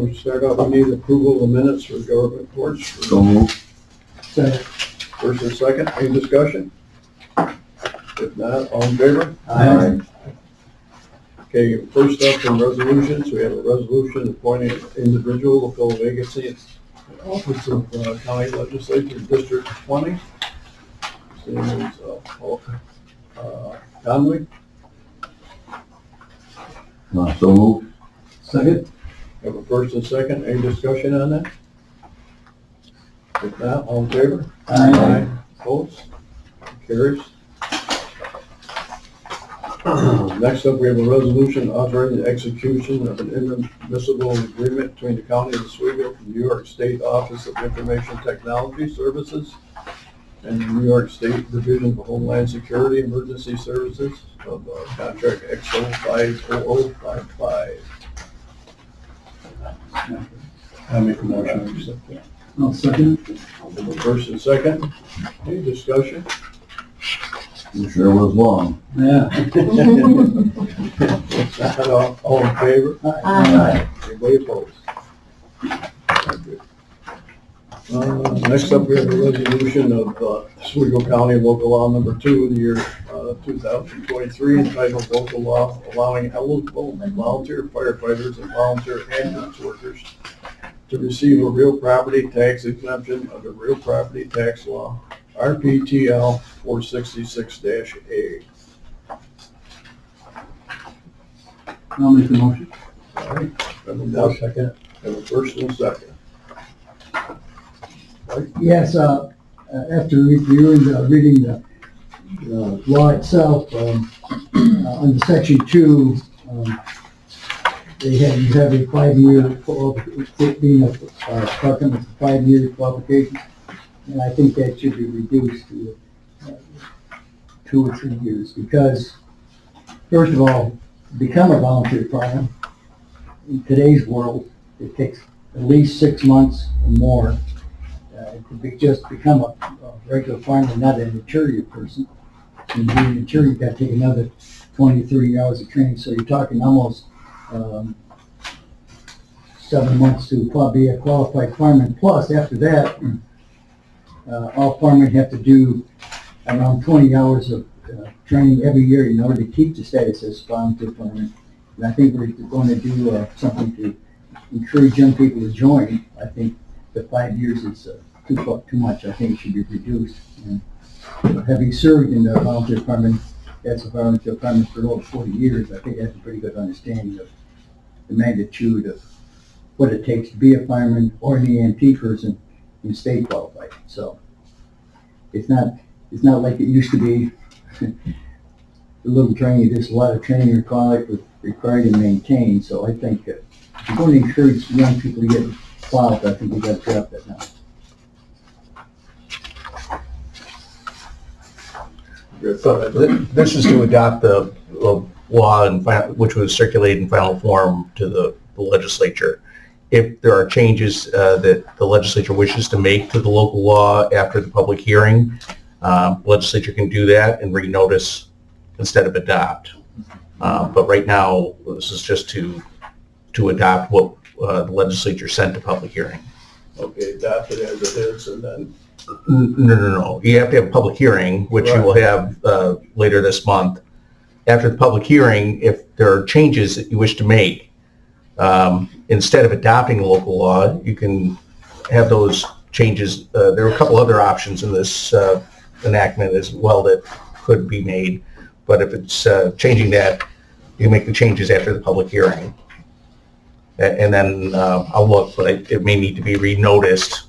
we'll start off, we need approval of the minutes for government reports. So moved. Second. First and second, any discussion? If not, all in favor? Aye. Okay, first up in resolutions, we have a resolution appointing an individual to fill a vacancy in the office of County Legislature District 20. His name is Paul Conley. So moved. Second. Have a first and second, any discussion on that? If not, all in favor? Aye. Opposed? Carries. Next up, we have a resolution authorizing the execution of an inadmissible agreement between the County of Oswego and the New York State Office of Information Technology Services and the New York State Division of Homeland Security Emergency Services of contract XO50055. I make a motion to accept that. I'll second. First and second, any discussion? You sure was long. Yeah. If not, all in favor? Aye. Anybody opposed? Good. Next up, we have a resolution of Oswego County Local Law Number 2 of the year 2023 entitled Local Law Allowing Eligible Volunteer Firefighters and Volunteer Ambulance Workers to receive a real property tax exemption under Real Property Tax Law, RPTL 466-A. I'll make the motion. All right, have a second. Have a first and second. Yes, after reviewing, reading the law itself, under section 2, you have a 5-year, being a department with 5-year qualification, and I think that should be reduced to 2 or 3 years, because, first of all, to become a volunteer fireman, in today's world, it takes at least 6 months or more just become a regular fireman, not an interior person. And being an interior, you've got to take another 20, 30 hours of training, so you're talking almost 7 months to be a qualified fireman. Plus, after that, all firemen have to do around 20 hours of training every year in order to keep the status as volunteer fireman. And I think we're going to do something to encourage young people to join. I think the 5 years is too much. I think it should be reduced. And having served in the volunteer department, as a volunteer fireman for over 40 years, I think I have a pretty good understanding of the magnitude of what it takes to be a fireman or an EMT person and stay qualified. So it's not like it used to be. A little training, there's a lot of training required and maintained. So I think if you're going to encourage young people to get involved, I think we got to drop that now. So this is to adopt the law which was circulated in final form to the legislature. If there are changes that the legislature wishes to make to the local law after the public hearing, legislature can do that and renotice instead of adopt. But right now, this is just to adopt what the legislature sent to public hearing. Okay, adopt it as it is, and then. No. You have to have a public hearing, which you will have later this month. After the public hearing, if there are changes that you wish to make, instead of adopting the local law, you can have those changes. There are a couple other options in this enactment as well that could be made, but if it's changing that, you can make the changes after the public hearing. And then I'll look, but it may need to be renoticed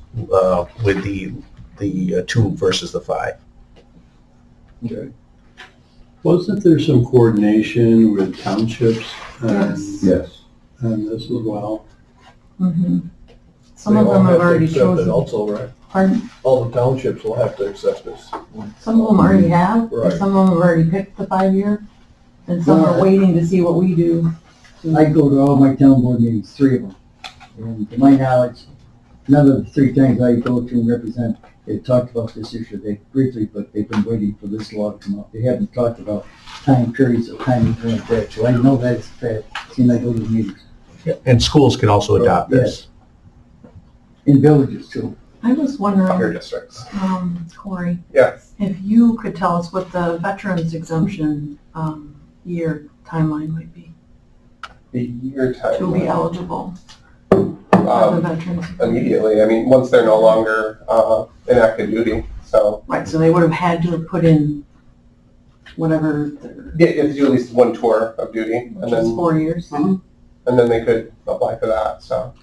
with the 2 versus the 5. Okay. Wasn't there some coordination with townships Yes. on this as well? Mm-hmm. Some of them have already chosen. Also, right? Pardon? All the townships will have to accept this. Some of them already have, Right. and some of them have already picked the 5-year, and some Well, are waiting to see what we do. I go to all my town board meetings, 3 of them. And to my knowledge, none of the 3 towns I go to and represent, they talked about this issue. They briefly, but they've been waiting for this law to come up. They haven't talked about time periods of time and like that. So I know that's a fact. Seems I go to the meetings. And schools can also adopt this. In villages too. I was Your wondering, districts. Corey, Yes. if you could tell us what the veterans exemption, year timeline might be The year time. to be eligible for the veterans. Immediately. I mean, once they're no longer in active duty. So Right, so they would have had to have put in whatever, yeah, you have to do at least one tour of duty, and which is then 4 years. they could apply for that. So,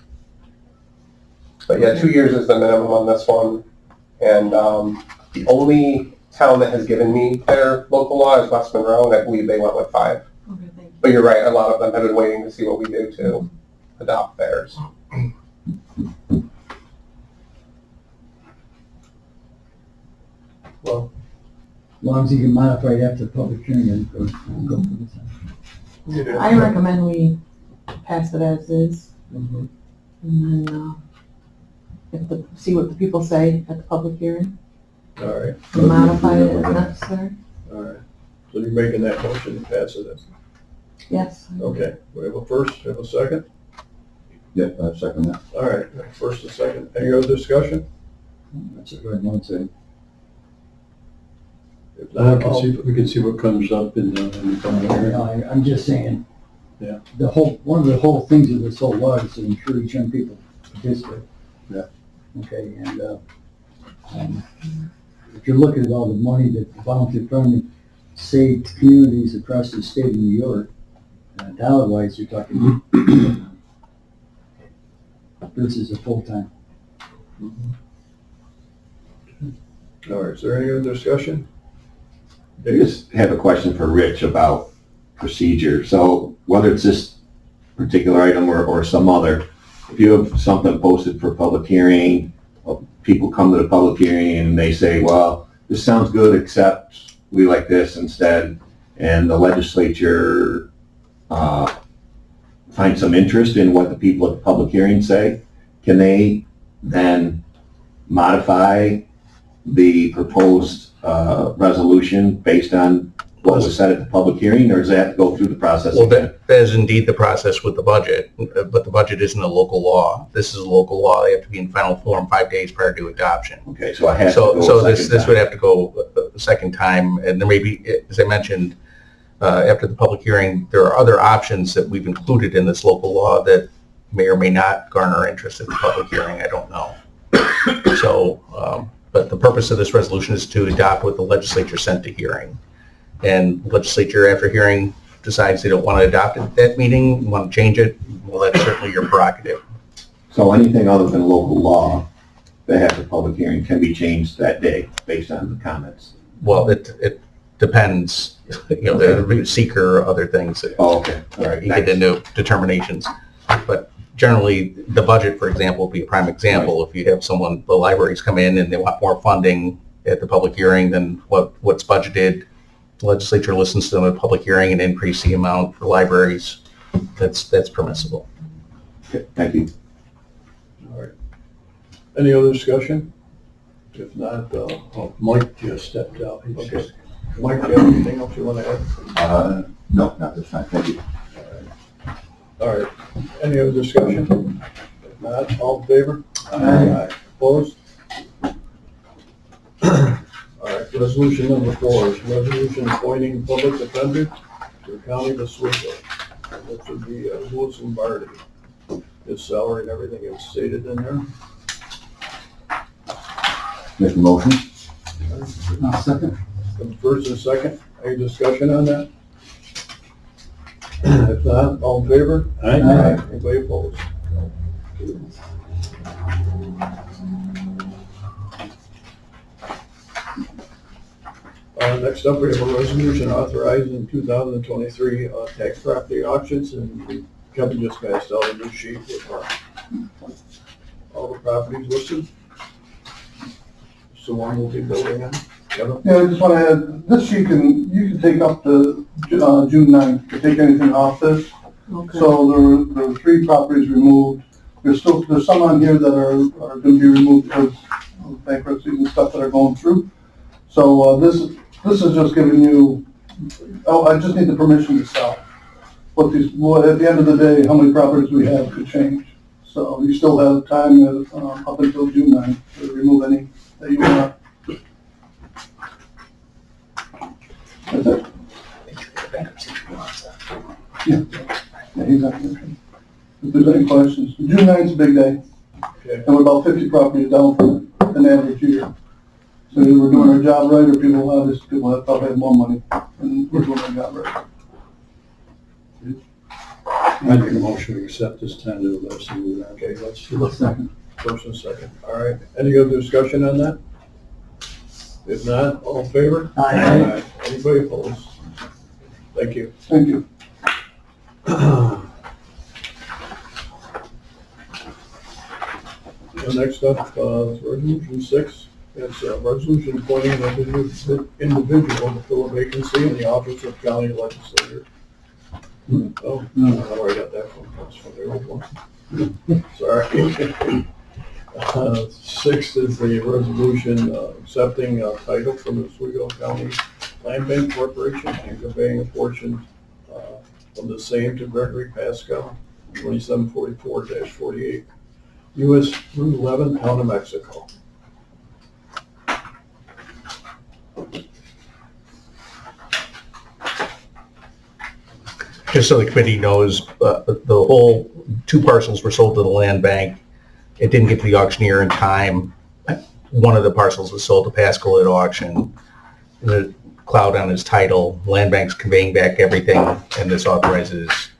but yeah, 2 years is the minimum on this one, and the only town that has given me their local law is West Monroe, and I believe they went with 5. Okay, thank you. But you're right, a lot of them have been waiting to see what we do to adopt theirs. Well, As long as you can modify it after the public hearing, and go for this. I recommend we pass it as is, Mhm. and then, see what the people say at the public hearing, All right, and modify it if necessary. all right. So you're making that motion to pass it? Yes. Okay, we have a first, have a second? Yeah, I second that. All right, first and second. Any other discussion? That's a good one, so. If We not, can see what comes up in the public hearing. I'm just saying. Yeah. One of the whole things of this whole law is to encourage young people to participate. Yeah. Okay, and, if you're looking at all the money that the volunteer firemen saved communities across the state of New York, dollar-wise, you're talking, this is a full-time. all right, is there any other discussion? I just have a question for Rich about procedure. So whether it's this particular item or some other, if you have something posted for public hearing, people come to the public hearing and they say, well, this sounds good, except we like this instead, and the legislature finds some interest in what the people at the public hearing say, can they then modify the proposed resolution based on what was said at the public hearing, or does that have to go through the process Well, again? that is indeed the process with the budget, but the budget isn't a local law. This is a local law. They have to be in final form 5 days prior to adoption. Okay, so I have to go So a this second would time. have to go a second time, and there may be, as I mentioned, after the public hearing, there are other options that we've included in this local law that may or may not garner interest at the public hearing. I don't know. So, but the purpose of this resolution is to adopt what the legislature sent to hearing. And the legislature, after hearing, decides they don't want to adopt it at that meeting, want to change it, well, that's certainly your prerogative. So anything other than local law that has a public hearing can be changed that day based on the comments? Well, it depends, the seeker or other things. Oh, okay, all right. You get into determinations. But generally, the budget, for example, would be a prime example. If you have someone, the libraries come in and they want more funding at the public hearing than what's budgeted, the legislature listens to them at public hearing and increase the amount for libraries. That's permissible. Okay, thank you. All right. Any other discussion? If not, Mike just stepped out. He okay. just- Mike, do you have anything else you want to add? No, not this time, thank you. All right. Any other discussion? If not, all in favor? Aye. Opposed? All right, resolution number 4 is resolution appointing public defender to the county of Oswego. That would be Lewis and Barty. His salary and everything is stated in there. Make a motion? I'll second. First and second, any discussion on that? If not, all in favor? Aye. Anybody opposed? Next up, we have a resolution authorizing 2023 tax property auctions, and Kevin just passed out a new sheet with all the properties listed. So one will be building on. Kevin? Yeah, I just want to add, this you can take up to June 9th, to take anything off this. Okay. So there are 3 properties removed. There's some on here that are going to be removed because of bankruptcies and stuff that are going through. So this is just giving you, I just need the permission to sell. what at the end of the day, how many properties we have could change. So you still have time up until June 9th to remove any that you want. That's it. Yeah, he's not here. If there's any questions, June 9th's a big day. Okay. And we're about 50 properties down for an average year. So either we're doing our job right, or people that thought they had more money, and we're doing our job right. I make a motion to accept this tentative list and move on. Okay, let's Second. first and second. All right. Any other discussion on that? If not, all in favor? Aye. Anybody opposed? Thank you. Thank you. Next up, is Resolution 6. It's a resolution appointing an individual to fill a vacancy in the office of county legislator. Oh, no, I already got that from, that's from the old one. Sorry. 6 is the resolution accepting a title from the Oswego County Land Bank Corporation and conveying a portion from the same to Gregory Pascal, 2744-48, U.S. Route 11, Town of Mexico. Just so the committee knows, the whole 2 parcels were sold to the land bank. It didn't get to the auctioneer in time. One of the parcels was sold to Pascal at auction. The cloud on his title, land bank's conveying back everything, and this authorizes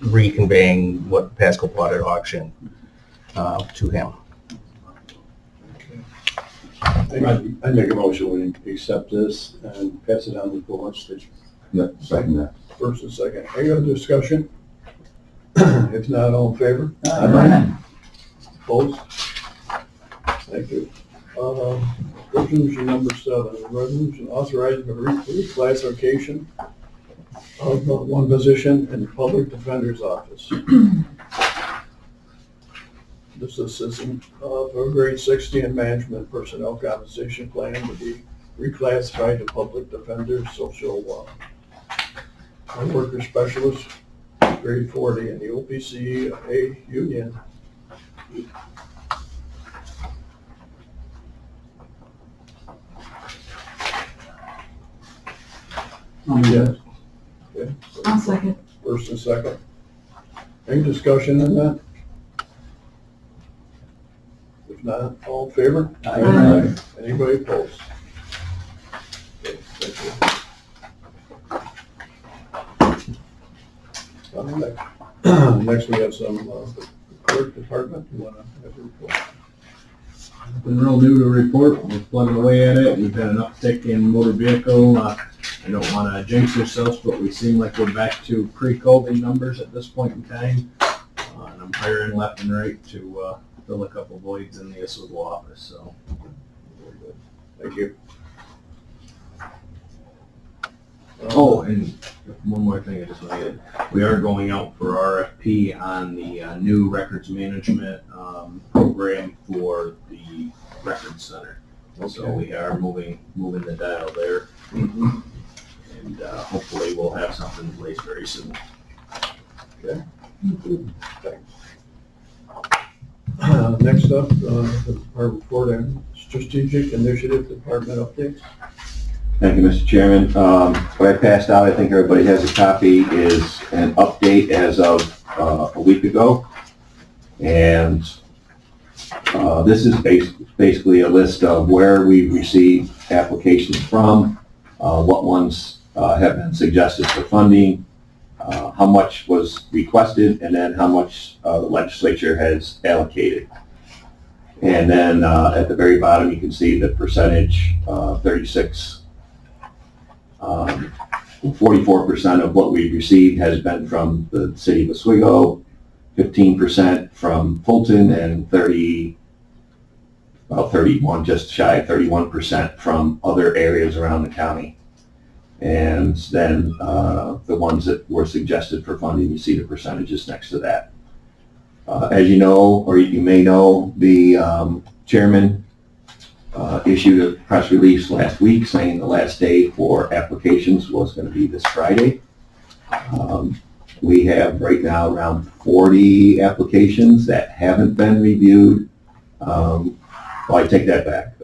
reconveying what Pascal bought at auction to him. I make a motion to accept this and pass it on to the legislature. Yeah, second that. First and second. Any other discussion? If not, all in favor? Aye. Opposed? Thank you. Resolution number 7, resolution authorizing the reclassification of one position in the public defender's office. This assistant for grade 60 and management personnel compensation plan to be reclassified to public defender social worker specialist, grade 40 in the OPCA union. Yes. Okay. I'll second. First and second. Any discussion on that? If not, all in favor? Aye. Anybody opposed? Okay, thank you. Next we have some clerk department. You want to have a report? Been real new to report, we're plugging away at it, we've had an uptick in motor vehicle, I don't want to jinx ourselves, but we seem like we're back to pre-COVID numbers at this point in time. And I'm hiring left and right to fill a couple voids in the Oswego office, so. Very good. Thank you. Oh, and one more thing I just want to get, we are going out for RFP on the new records management program for the records center. So Okay. we are moving the dial there, Mhm. and hopefully we'll have something in place very soon. Thanks. Next up, the department report and strategic initiative department updates. Thank you, Mr. Chairman. What I passed out, I think everybody has a copy, is an update as of a week ago. And this is basically a list of where we received applications from, what ones have been suggested for funding, how much was requested, and then how much the legislature has allocated. And then at the very bottom, you can see the percentage, 44% of what we've received has been from the city of Oswego, 15% from Fulton, and about 31, just shy of 31% from other areas around the county. And then the ones that were suggested for funding, you see the percentages next to that. As you know, or you may know, the chairman issued a press release last week saying the last day for applications was going to be this Friday. we have right now around 40 applications that haven't been reviewed. Well, I take that back.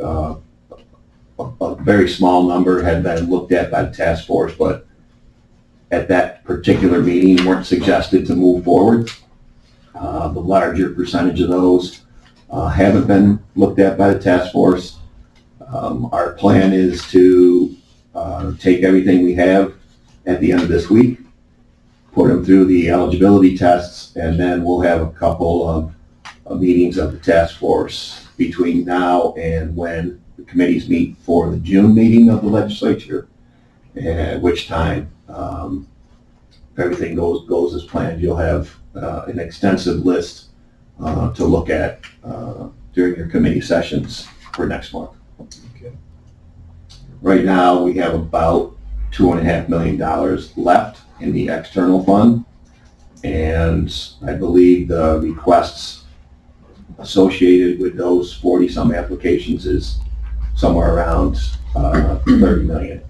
A very small number had been looked at by the task force, but at that particular meeting weren't suggested to move forward. The larger percentage of those haven't been looked at by the task force. Our plan is to take everything we have at the end of this week, put them through the eligibility tests, and then we'll have a couple of meetings of the task force between now and when the committees meet for the June meeting of the legislature, at which time, if everything goes as planned, you'll have an extensive list to look at during your committee sessions for next month. Okay. Right now, we have about $2.5 million left in the external fund, and I believe the requests associated with those 40-some applications is somewhere around 30 million.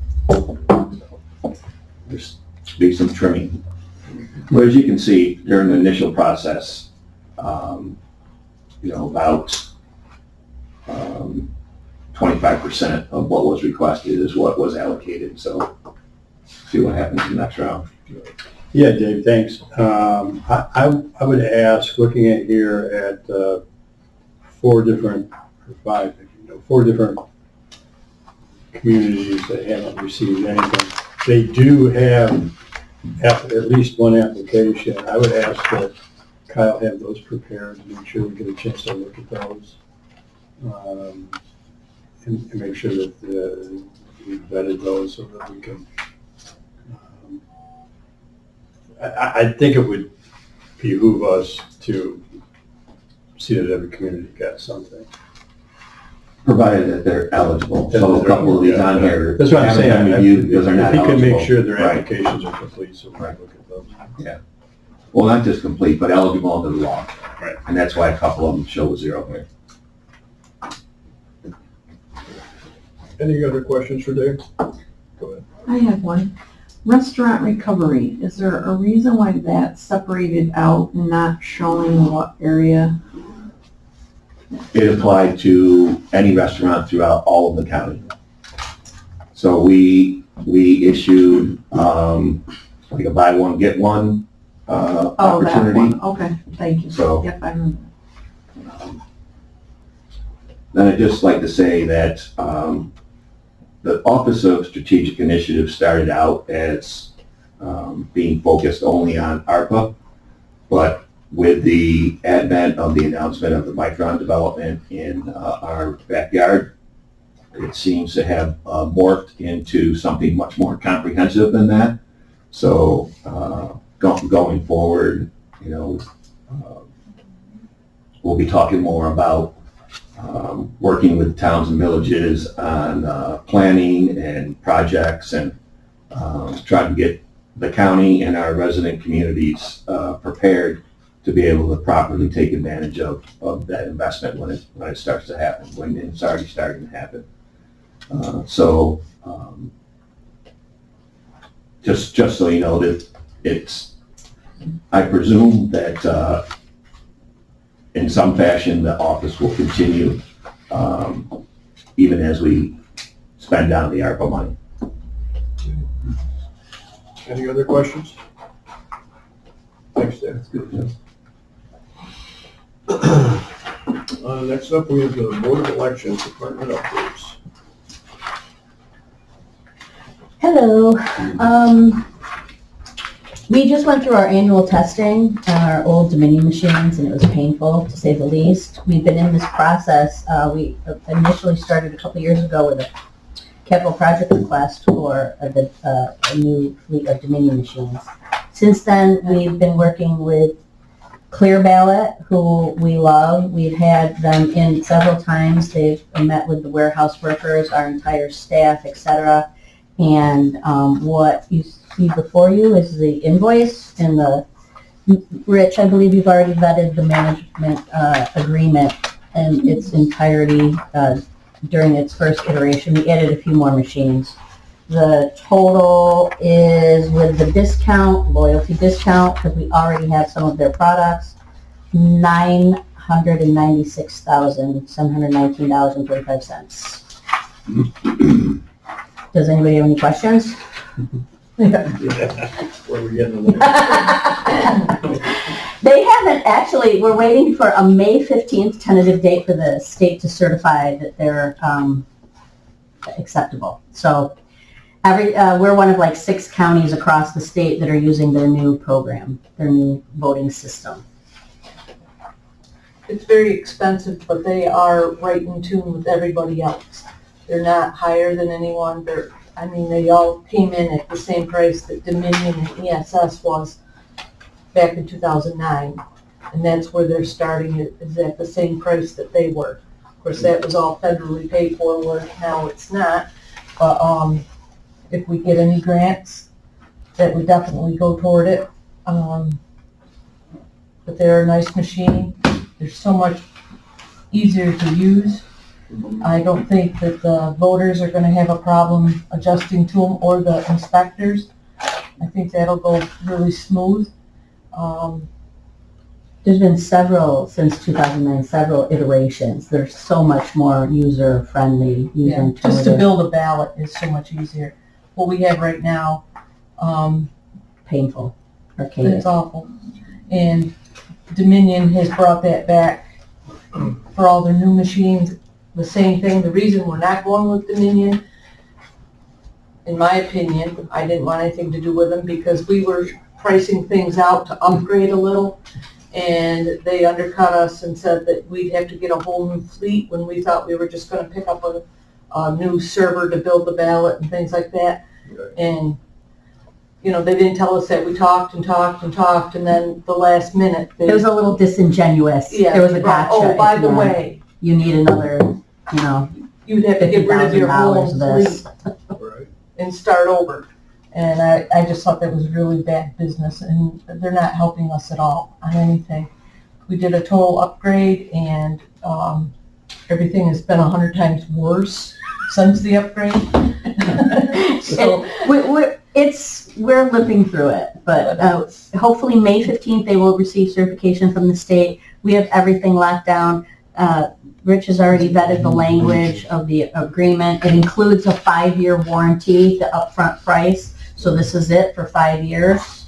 There's be some trimming. But as you can see, during the initial process, about 25% of what was requested is what was allocated. So see what happens in the next round. Yeah, Dave, thanks. I would ask, looking at here at 4 different communities that haven't received anything. They do have at least one application. I would ask that Kyle have those prepared and make sure we get a chance to look at those. And make sure that we vetted those so that we can. I think it would behoove us to see that every community got something. Provided that they're eligible. So a couple of these on here. That's what I'm haven't saying. been reviewed because they're not If you can make eligible. sure their Right. applications are complete, so we can Right. look at those. Yeah. Well, not just complete, but eligible under the law. Right. And that's why a couple of them show 0 here. Any other questions for Dave? Go ahead. I have one. Restaurant recovery, is there a reason why that's separated out and not showing what area? It applied to any restaurant throughout all of the county. So we issued, like a buy one, get one, Oh, that opportunity. one, okay, thank you. So- Yep, I remember. Then I'd just like to say that the Office of Strategic Initiatives started out as being focused only on ARPA, but with the advent of the announcement of the Micron development in our backyard, it seems to have morphed into something much more comprehensive than that. So going forward, we'll be talking more about working with towns and villages on planning and projects and trying to get the county and our resident communities prepared to be able to properly take advantage of that investment when it starts to happen, when it's already starting to happen. Just so you know that I presume that in some fashion the office will continue even as we spend down the ARPA money. Any other questions? Thanks, Dave. That's good. Next up, we have the Board of Elections Department updates. Hello. We just went through our annual testing on our old Dominion machines, and it was painful, to say the least. We've been in this process. We initially started a couple years ago with a capital project request for a new fleet of Dominion machines. Since then, we've been working with Clear Ballot, who we love. We've had them in several times. They've met with the warehouse workers, our entire staff, etc. And what you see before you is the invoice and Rich, I believe you've already vetted the management agreement in its entirety during its first iteration. We added a few more machines. The total is with the discount, loyalty discount, because we already have some of their products, $996,719.45. Does anybody have any questions? Where we getting the They haven't actually, we're waiting for a May 15th tentative date for the state to certify that they're acceptable. So we're one of like 6 counties across the state that are using their new program, their new voting system. It's very expensive, but they are right in tune with everybody else. They're not higher than anyone. They all came in at the same price that Dominion and ESS was back in 2009. And that's where they're starting, is at the same price that they were. Of course, that was all federally paid for, where now it's not. But if we get any grants, that would definitely go toward it. But they're a nice machine. They're so much easier to use. I don't think that the voters are gonna have a problem adjusting to them, or the inspectors. I think that'll go really smooth. There's been several, since 2009, several iterations. They're so much more user-friendly, Just to user-intuitive. build a ballot is so much easier. What we have right now, Painful, archaic. it's awful. And Dominion has brought that back for all their new machines. The same thing. The reason we're not going with Dominion, in my opinion, I didn't want anything to do with them because we were pricing things out to upgrade a little, and they undercut us and said that we'd have to get a whole new fleet when we thought we were just going to pick up a new server to build the ballot and things like that. And they didn't tell us that. We talked and talked and talked, and then the last minute It was a little disingenuous. yeah, There was a they brought, gotcha. oh, by if the you want- way, You need another, you'd have to get rid of your whole $50,000 of this. Right. and start over. And I just thought that was really bad business, and they're not helping us at all on anything. We did a total upgrade, and everything has been 100 times worse since the upgrade. So We're living through it, but hopefully May 15th, they will receive certification from the state. We have everything locked down. Rich has already vetted the language of the agreement. It includes a 5-year warranty, the upfront price. So this is it for 5 years.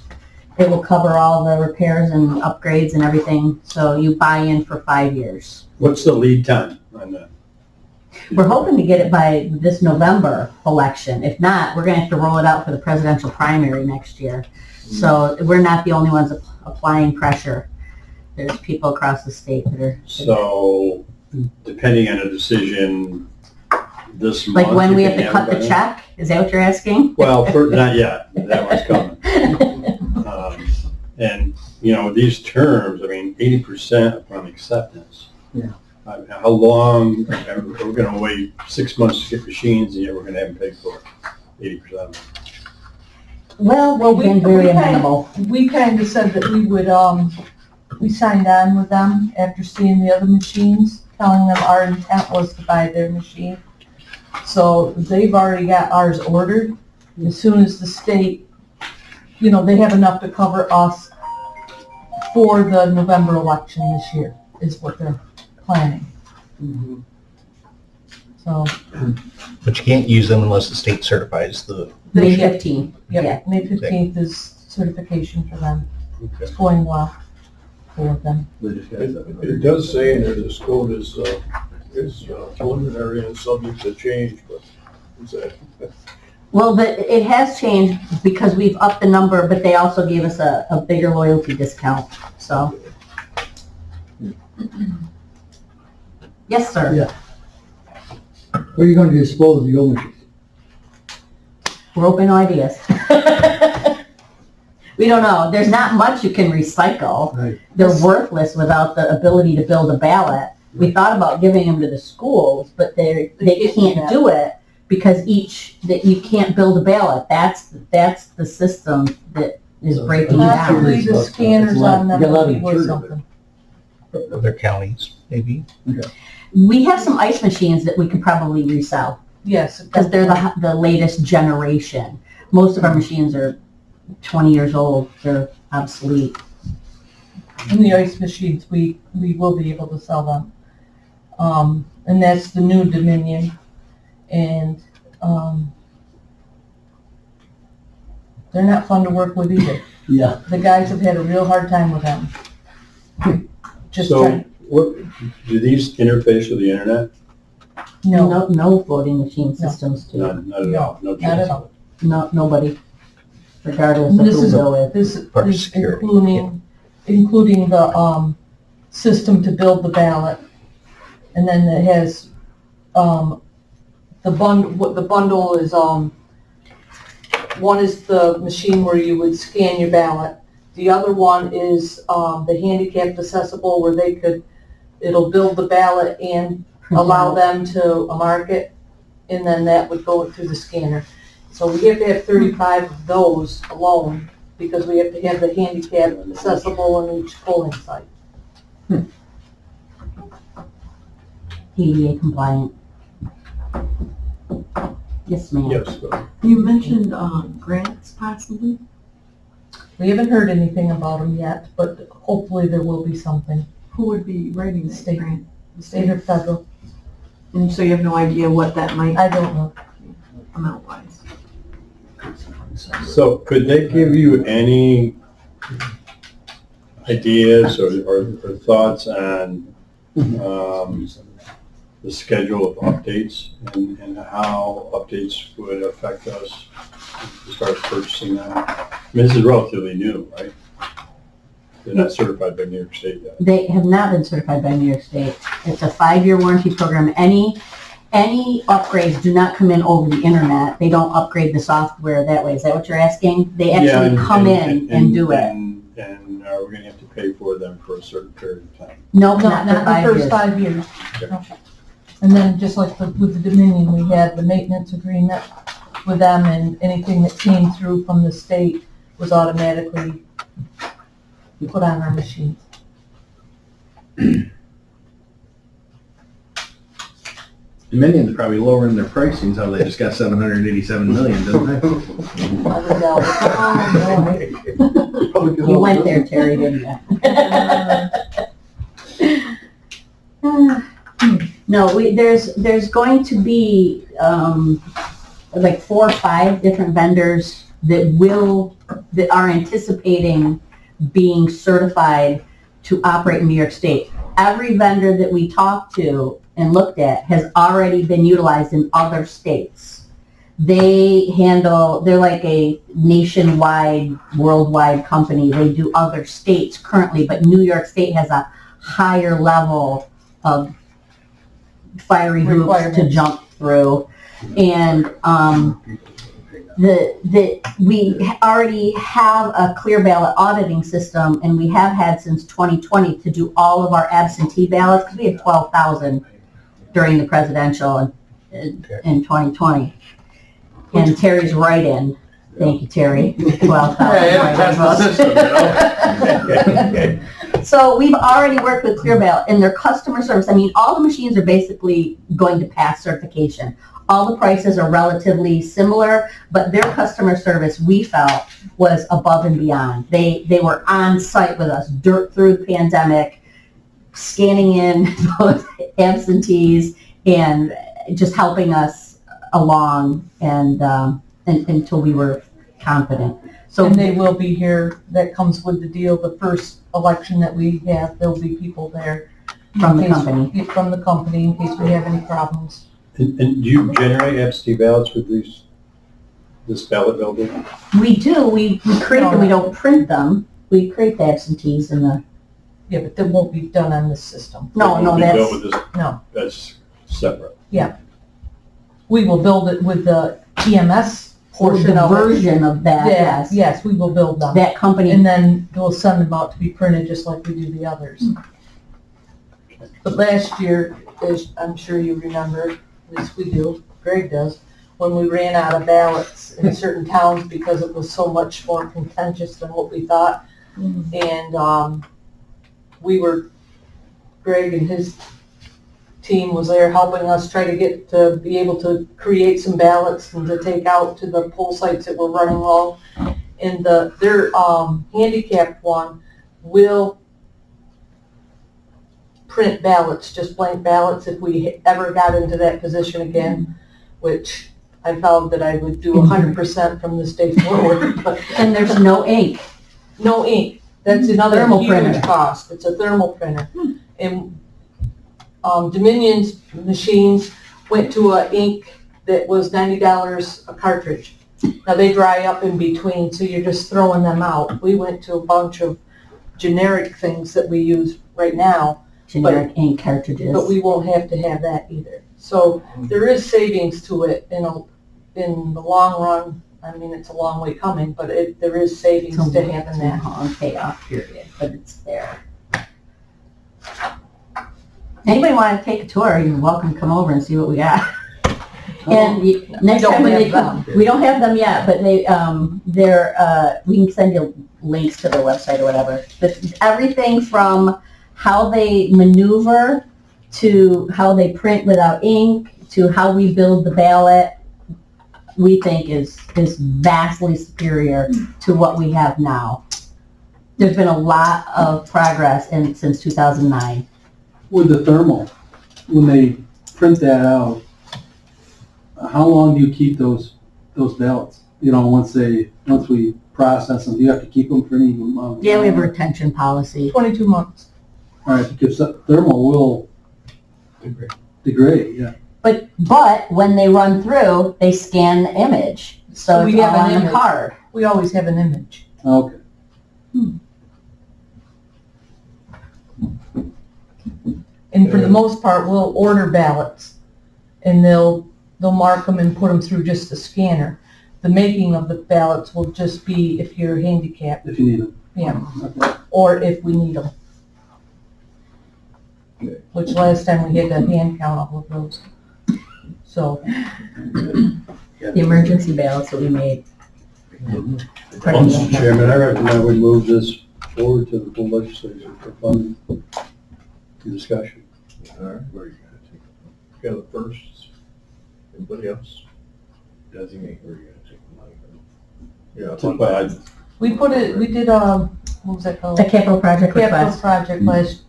It will cover all the repairs and upgrades and everything. So you buy in for 5 years. What's the lead time on that? We're hoping to get it by this November election. If not, we're gonna have to roll it out for the presidential primary next year. So we're not the only ones applying pressure. There's people across the state that are. So, depending on a decision this month. Like when we you have to can cut it the by check? Is that what you're asking? Well, not yet. That one's coming. And, these terms, 80% upon acceptance. Yeah. How long, we're gonna wait 6 months to get machines, and yet we're gonna have them paid for 80% of them. Well, we've been very amenable. we kind of said that we would, we signed on with them after seeing the other machines, telling them our intent was to buy their machine. So they've already got ours ordered. As soon as the state, they have enough to cover us for the November election this year, is what they're planning. So, But you can't use them unless the state certifies the, May 15th. yeah, May 15th is certification for them. It's going well for them. It does say in there this code is preliminary and subject to change, but is that? Well, it has changed because we've upped the number, but they also gave us a bigger loyalty discount, so. Yes, sir. Yeah. Where are you going to dispose of the old machines? We're open to ideas. We don't know. There's not much you can recycle. Right. They're worthless without the ability to build a ballot. We thought about giving them to the schools, but they can't do it because that you can't build a ballot. That's the system that is breaking Possibly down. the scanners on them You're allowed to would be worth insure something. other counties, maybe. We have some ice machines that we could probably resell. Yes. because they're the latest generation. Most of our machines are 20 years old, they're obsolete. And the ice machines, we will be able to sell them. And that's the new Dominion. And, they're not fun to work with either. Yeah. The guys have had a real hard time with them. Just So, trying, what, do these interface with the internet? no, No voting machine systems do. Not at all, no not at chance. all. No, nobody, regardless of This who we is, go with. this is security, including the, system to build the ballot. And then it has, the bundle is, one is the machine where you would scan your ballot. The other one is, the handicapped accessible where it'll build the ballot and allow them to mark it, and then that would go through the scanner. So we have to have 35 of those alone, because we have to have the handicap accessible in each polling site. ADA compliant. Yes, ma'am. Yes, but You mentioned grants possibly. We haven't heard anything about them yet, but hopefully there will be something, Who would be writing that State. grant? state or federal, And so you have no idea what that might I don't know. amount wise. So could they give you any ideas or thoughts on the schedule of updates and how updates would affect us as far as purchasing them? I mean, this is relatively new, right? They're not certified by New York State yet. They have not been certified by New York State. It's a 5-year warranty program. Any upgrades do not come in over the internet. They don't upgrade the software that way. Is that what you're asking? They Yeah, actually come in and do it. And are we gonna have to pay for them for a certain period of time? No, No, not for not the 5 first years. 5 years. No. And then just like with the Dominion, we had the maintenance agreement with them, and anything that came through from the state was automatically put on our machines. Dominion's probably lowering their pricing, so they just got 787 million, don't they? I would doubt it. Oh, Public is You all went good. there, Terry, didn't you? No, there's going to be, like 4 or 5 different vendors that are anticipating being certified to operate in New York State. Every vendor that we talked to and looked at has already been utilized in other states. They're like a nationwide, worldwide company. They do other states currently, but New York State has a higher level of fiery hoops to Requirements. jump through. And we already have a clear ballot auditing system, and we have had since 2020 to do all of our absentee ballots, because we had 12,000 during the presidential in 2020. And Terry's write-in, thank you, Terry, 12,000 write-in votes. So we've already worked with Clear Ballot, and their customer service, I mean, all the machines are basically going to pass certification. All the prices are relatively similar, but their customer service, we felt, was above and beyond. They were on site with us through the pandemic, scanning in those absentees and just helping us along and until we were confident. So And they will be here, that comes with the deal, the first election that we have, there'll be people there. from the in case- company. From the company, in case we have any problems. And do you generate absentee ballots with this ballot builder? We do, we create them, we don't print them. We create the absentees and the, Yeah, but that won't be done on this system. no, It won't be that's, built with this- No. That's separate. We will build it with the EMS portion the of it. version of that, Yeah, yes. yes, we will build them. That company, And then we'll send them out to be printed just like we do the others. But last year, as I'm sure you remember, at least we do, Greg does, when we ran out of ballots in certain towns because it was so much more contentious than what we thought. And, Greg and his team was there helping us try to be able to create some ballots and to take out to the poll sites that were running low. And their handicapped one will print ballots, just blank ballots, if we ever got into that position again, which I vowed that I would do 100% from this day forward, but And there's no ink. no ink. That's another Thermal huge printer. cost. It's a thermal printer. And Dominion's machines went to a ink that was $90 a cartridge. Now they dry up in between, so you're just throwing them out. We went to a bunch of generic things that we use right now, Generic ink cartridges. but we won't have to have that either. So there is savings to it in the long run. I mean, it's a long way coming, but there is savings to having that. Long payoff period, but it's there. Anybody want to take a tour, you're welcome to come over and see what we got. And next don't time when they have come, we don't have them yet, but we can send you links to their website or whatever. But everything from how they maneuver to how they print without ink to how we build the ballot, we think is vastly superior to what we have now. There's been a lot of progress since 2009. With the thermal, when they print that out, how long do you keep those ballots? You know, once we process them, do you have to keep them for any amount? Yeah, we have a retention policy. 22 months. All right, because that thermal will degrade, yeah. But when they run through, they scan the image. So We it's have all an on the image. card. We always have an image. Okay. And for the most part, we'll order ballots and they'll mark them and put them through just the scanner. The making of the ballots will just be if you're handicapped, If you need them. yeah, Okay. or if we need them. Which last time we had to hand count all of those. So, The emergency ballots that we made. Mr. Chairman, I recommend we move this forward to the full legislature for funding, for discussion. All right, where are you gonna take it? You got the first, anybody else? Designate where you're gonna take the money from. Yeah, But we did, what was that called? The capital project Capital request, project last,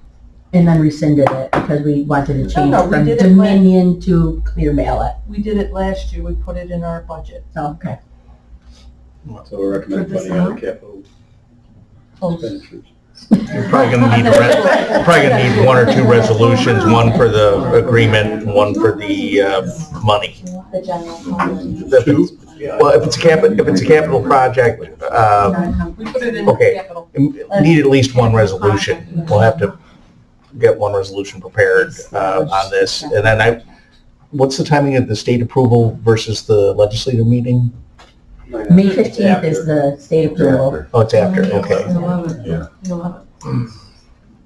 and then rescinded it because we wanted to change no, we from did it Dominion to clear ballot. we did it last year, we put it in our budget. Okay. so we recommend For this funding other amount? capital Close. expenditures. You're probably gonna need one or two resolutions, one for the agreement, and one for the money. The general fund. Well, if it's a capital project, We put it in the Okay. capital. need at least one resolution. We'll have to get one resolution prepared on this. And then what's the timing of the state approval versus the legislative meeting? May 15th is the state approval. Oh, it's after, okay. The 11th. Yeah. The 11th.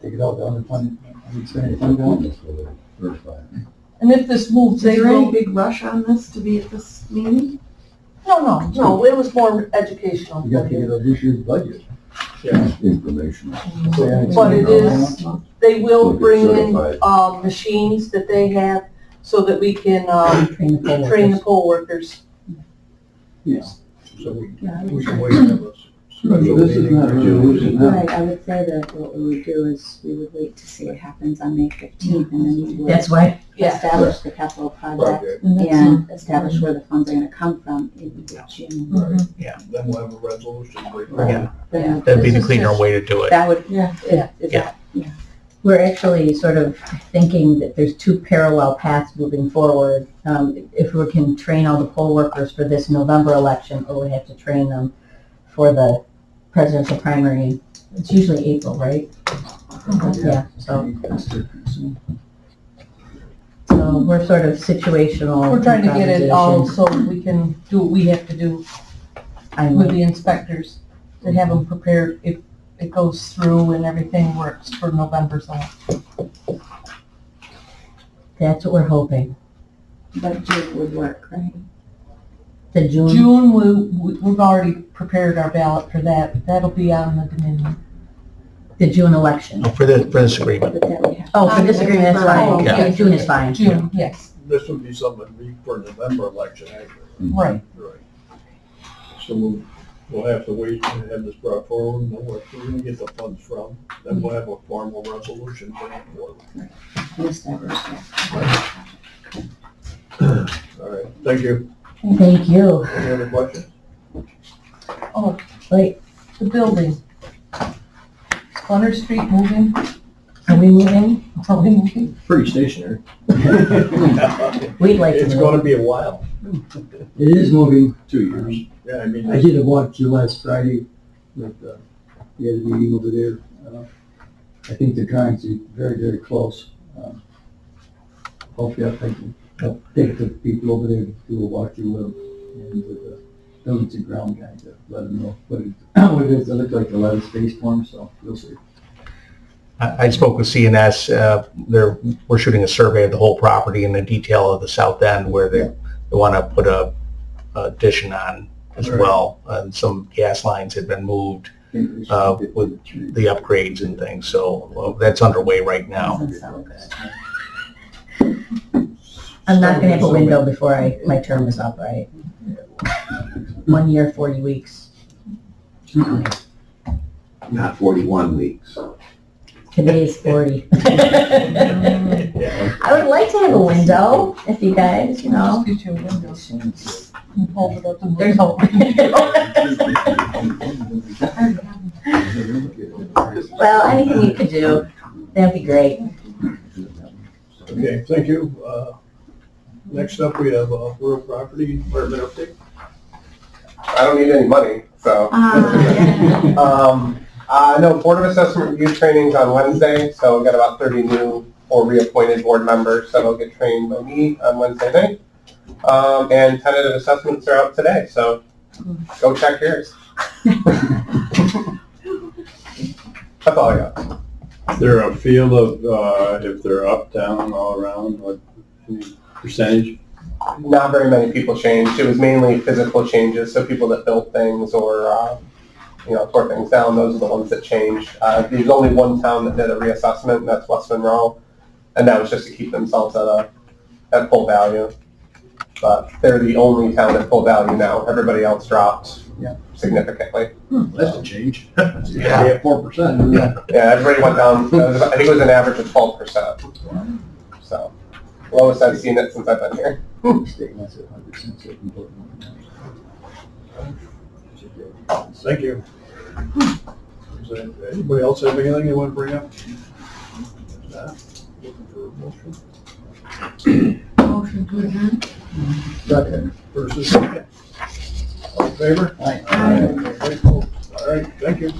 Take it out, the other fund, spend fund balance. And if this moves, Is they there any will, big rush on this to be at this meeting? no, it was more educational. You got to get a this year's budget. Information. But it is, they will bring in, machines that they have so that we can, train the poll workers. Yes. So we should wait and have a special This is meeting. not a resolution, no. Right, I would say that what we would do is we would wait to see what happens on May 15th and then we would That's why, Yeah. establish the capital project Project. and establish where the funds are gonna come from in June. Right. Yeah. Then we'll have a resolution. Yeah. Yeah. That'd be the This is cleaner just- way to do it. That would, Yeah. we're actually sort of thinking that there's two parallel paths moving forward. If we can train all the poll workers for this November election, or we have to train them for the presidential primary. It's usually April, right? Yeah, so we're sort of situational. We're trying to get it all improvisation. so we can do what we have to do I with know. the inspectors, to have them prepared if it goes through and everything works for November's election. That's what we're hoping. but June would work, right? The June, June, we've already prepared our ballot for that. That'll be on the Dominion. The June election. For this agreement. But that we have. Oh, for this agreement, that's fine. Oh, Yeah, yes. June is fine. June, yes, This would be something for November election, actually. right. Right. So we'll have to wait and have this brought forward, know where we're gonna get the funds from, then we'll have a formal resolution for it forward. Yes, that is, yeah. All right, thank you. Thank you. Any other questions? Oh, Wait, the building. Hunter Street moving, are we moving? are we moving? Pretty stationary. We'd like to It's move. gonna be a while. It is moving. 2 years. Yeah, I mean, I did a walkthrough last Friday with, we had a meeting over there. I think they're trying to very, very close. Hopefully I can help take the people over there to do a walkthrough with them and with the buildings and ground guy to let them know what it is. It looked like a lot of space for them, so we'll see. I spoke with CNS, we're shooting a survey of the whole property and the detail of the south end where they want to put a addition on as Right. well. And some gas lines had been moved with the upgrades and things, so that's underway right now. Doesn't sound good. I'm not gonna have a window before my term is up, right? 1 year, 40 weeks. Not 41 weeks. Today's 40. I would like to have a window, if you guys, you know. Just get you a window. You hold it up and There's look out. Well, anything you could do, that'd be great. okay, thank you. Next up, we have rural property department update. I don't need any money, so. No, Board of Assessment review training's on Wednesday, so we've got about 30 new or reappointed board members that'll get trained by me on Wednesday night. And tentative assessments are out today, so go check yours. That's all I got. Is there a feel of, if they're up, down, all around, what, any percentage? Not very many people changed. It was mainly physical changes, so people that built things or, tore things down, those are the ones that changed. There's only one town that did a reassessment, and that's West Monroe, and that was just to keep themselves at full value. But they're the only town at full value now. Everybody else dropped significantly. That's a change. Yeah. 4%. Yeah, everybody went down, I think it was an average of 12%. So, lowest I've seen it since I've been here. Thank you. Anybody else have anything they want to bring up? Looking for a motion. Motion to adjourn. Second. First and second. All in favor? Aye. All right, thank you.